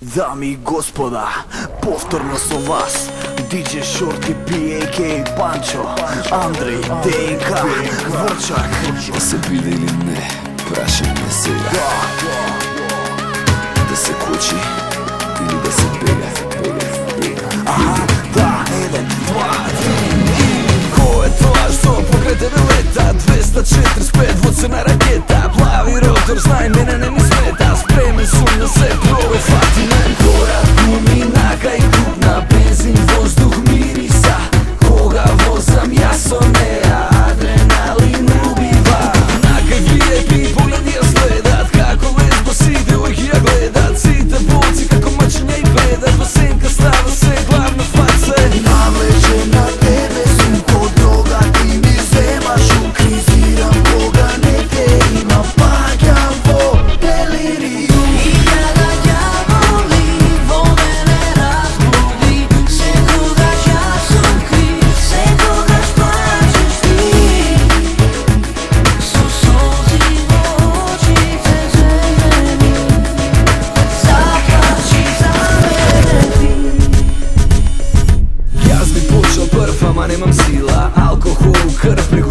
Дами и господа, повторно со вас DJ Shorty PAK Pancho, Andrej, DNK, Dvorčak. Да се биде или не, прашам ме сега. Да се кучи или да се бега. Да, 1, 2, 3. Кој е тоа што покрај тебе лета? 245 во црна ракета. Плави ротор, знај мене не ми смета. Спремен сум на се профати мен. Гора, гуминака и крупна, бензин, воздух, мириса. Кога возам јас со неа, адреналин убива. На какви епи погледи ја следат, како лесбосите лојки ја гледат. Сите болци како мачење и беда, во сенка става се главна фаца. Навлече на тебе сум ко дрога, ти ми земаш, укризирам кога не те има, паѓам во делириум. Илјада ѓаволи во мене разбуди, секогаш јас сум крив, секогаш плачеш ти. Со солзи во очите земени, заплачи за мене ти. Јас би почел прв, ама немам сила. Алкохол, крв преку